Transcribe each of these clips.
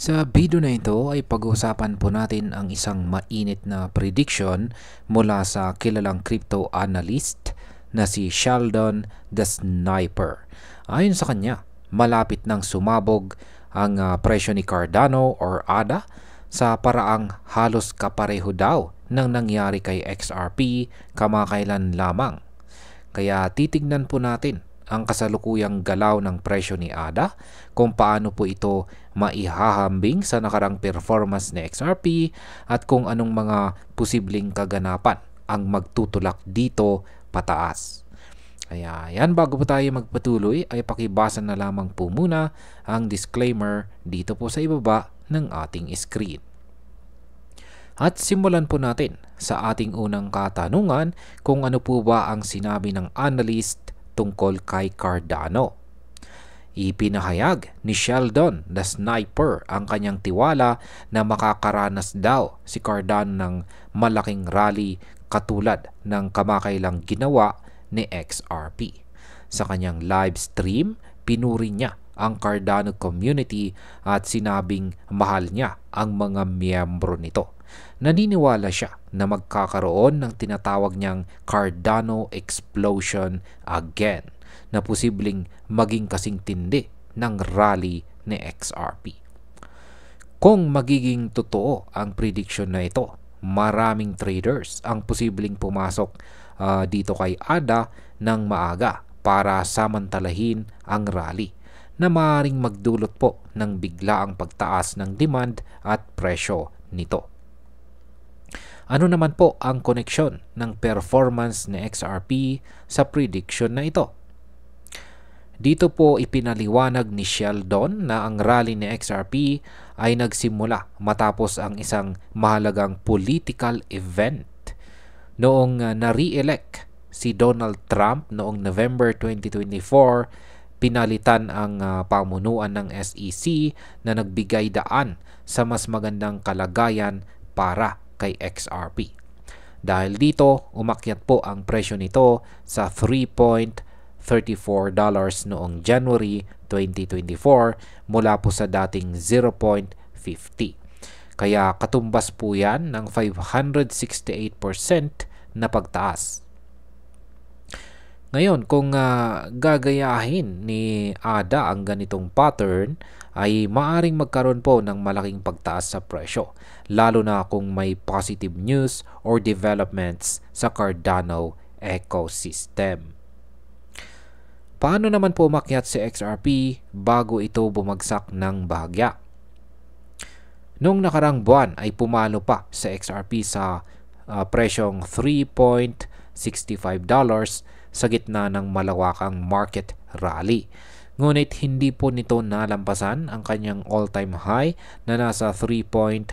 Sa video na ito ay pag-uusapan po natin ang isang mainit na prediction mula sa kilalang crypto analyst na si Sheldon the Sniper. Ayon sa kanya, malapit nang sumabog ang presyo ni Cardano or ADA sa paraang halos kapareho daw ng nangyari kay XRP kamakailan lamang. Kaya titignan po natin ang kasalukuyang galaw ng presyo ni ADA, kung paano po ito maihahambing sa nakarang performance ni XRP at kung anong mga posibleng kaganapan ang magtutulak dito pataas. Kaya yan, bago po tayo magpatuloy ay pakibasa na lamang po muna ang disclaimer dito po sa ibaba ng ating screen. At simulan po natin sa ating unang katanungan kung ano po ba ang sinabi ng analyst tungkol kay Cardano. Ipinahayag ni Sheldon the Sniper ang kanyang tiwala na makakaranas daw si Cardano ng malaking rally katulad ng kamakailang ginawa ni XRP. Sa kanyang live stream, pinuri niya ang Cardano community at sinabing mahal niya ang mga miyembro nito. Naniniwala siya na magkakaroon ng tinatawag niyang Cardano explosion again na posibleng maging kasing tindi ng rally ni XRP. Kung magiging totoo ang prediction na ito, maraming traders ang posibleng pumasok dito kay ADA ng maaga para samantalahin ang rally na maaaring magdulot po ng biglaang pagtaas ng demand at presyo nito. Ano naman po ang koneksyon ng performance ni XRP sa prediction na ito? Dito po ipinaliwanag ni Sheldon na ang rally ni XRP ay nagsimula matapos ang isang mahalagang political event. Noong na-re-elect si Donald Trump noong November 2024, pinalitan ang pamunuan ng SEC na nagbigay daan sa mas magandang kalagayan para kay XRP. Dahil dito, umakyat po ang presyo nito sa $3.34 noong January 2024 mula po sa dating 0.50. Kaya katumbas po yan ng 568% na pagtaas. Ngayon, kung gagayahin ni ADA ang ganitong pattern, ay maaring magkaroon po ng malaking pagtaas sa presyo, lalo na kung may positive news or developments sa Cardano ecosystem. Paano naman po umakyat si XRP bago ito bumagsak ng bahagya? Noong nakarang buwan ay pumalo pa sa XRP sa presyong $3.65 sa gitna ng malawakang market rally. Ngunit hindi po nito nalampasan ang kanyang all-time high na nasa $3.84.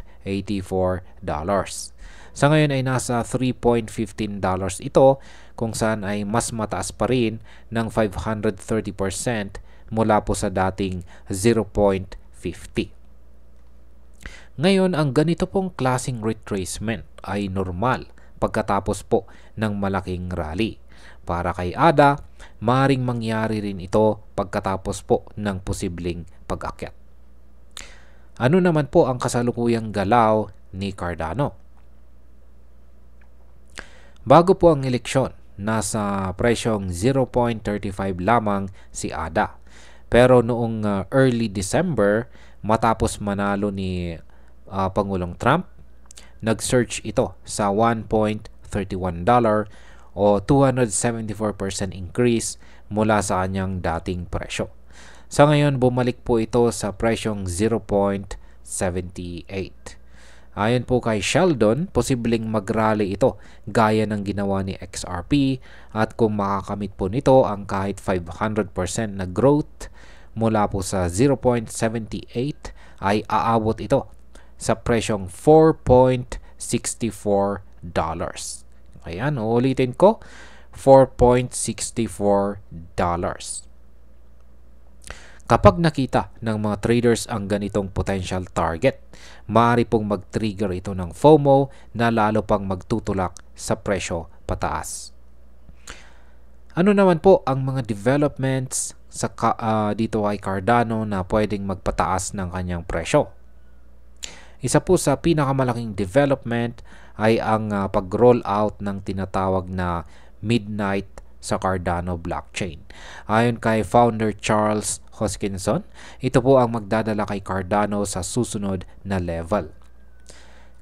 Sa ngayon ay nasa $3.15 ito, kung saan ay mas mataas pa rin ng 530% mula po sa dating 0.50. Ngayon, ang ganito pong klaseng retracement ay normal pagkatapos po ng malaking rally. Para kay ADA, maaaring mangyari rin ito pagkatapos po ng posibleng pag-akyat. Ano naman po ang kasalukuyang galaw ni Cardano? Bago po ang eleksyon, nasa presyong 0.35 lamang si ADA. Pero noong early December, matapos manalo ni Pangulong Trump, nag-surge ito sa $1.31 o 274% increase mula sa kanyang dating presyo. Sa ngayon, bumalik po ito sa presyong 0.78. Ayon po kay Sheldon, posibleng mag-rally ito gaya ng ginawa ni XRP at kung makakamit po nito ang kahit 500% na growth mula po sa 0.78 ay aabot ito sa presyong $4.64. Ayan, uulitin ko, $4.64. Kapag nakita ng mga traders ang ganitong potential target, maaari pong mag-trigger ito ng FOMO na lalo pang magtutulak sa presyo pataas. Ano naman po ang mga developments sa dito kay Cardano na pwedeng magpataas ng kanyang presyo? Isa po sa pinakamalaking development ay ang pag-roll out ng tinatawag na Midnight sa Cardano blockchain. Ayon kay founder Charles Hoskinson, ito po ang magdadala kay Cardano sa susunod na level.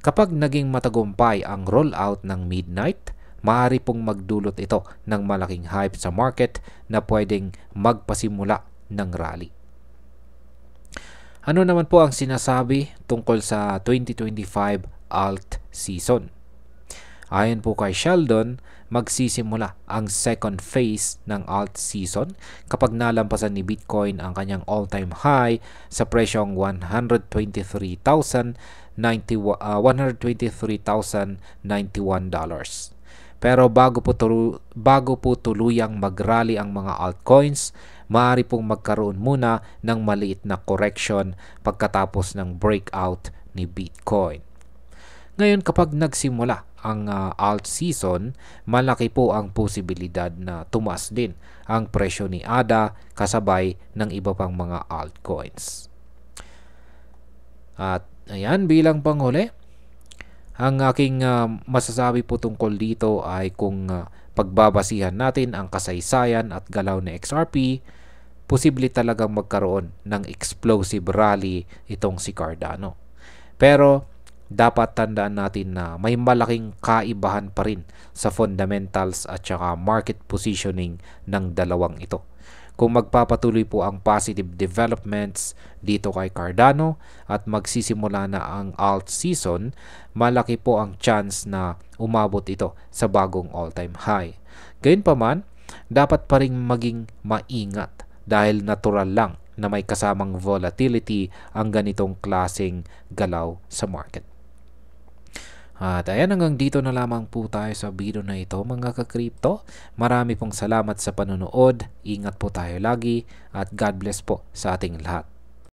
Kapag naging matagumpay ang rollout ng Midnight, maaari pong magdulot ito ng malaking hype sa market na pwedeng magpasimula ng rally. Ano naman po ang sinasabi tungkol sa 2025 alt season? Ayon po kay Sheldon, magsisimula ang second phase ng alt season kapag nalampasan ni Bitcoin ang kanyang all-time high sa presyong $123,091. Pero bago po tuluyang mag-rally ang mga altcoins, maaari pong magkaroon muna ng maliit na correction pagkatapos ng breakout ni Bitcoin. Ngayon, kapag nagsimula ang alt season, malaki po ang posibilidad na tumaas din ang presyo ni ADA kasabay ng iba pang mga altcoins. At ayan, bilang panghuli, ang aking masasabi po tungkol dito ay kung pagbabasihan natin ang kasaysayan at galaw ni XRP, posible talagang magkaroon ng explosive rally itong si Cardano. Pero dapat tandaan natin na may malaking kaibahan pa rin sa fundamentals at saka market positioning ng dalawang ito. Kung magpapatuloy po ang positive developments dito kay Cardano at magsisimula na ang alt season, malaki po ang chance na umabot ito sa bagong all-time high. Gayunpaman, dapat pa rin maging maingat dahil natural lang na may kasamang volatility ang ganitong klaseng galaw sa market. At ayan, hanggang dito na lamang po tayo sa video na ito mga ka-crypto. Marami pong salamat sa panonood. Ingat po tayo lagi at God bless po sa ating lahat.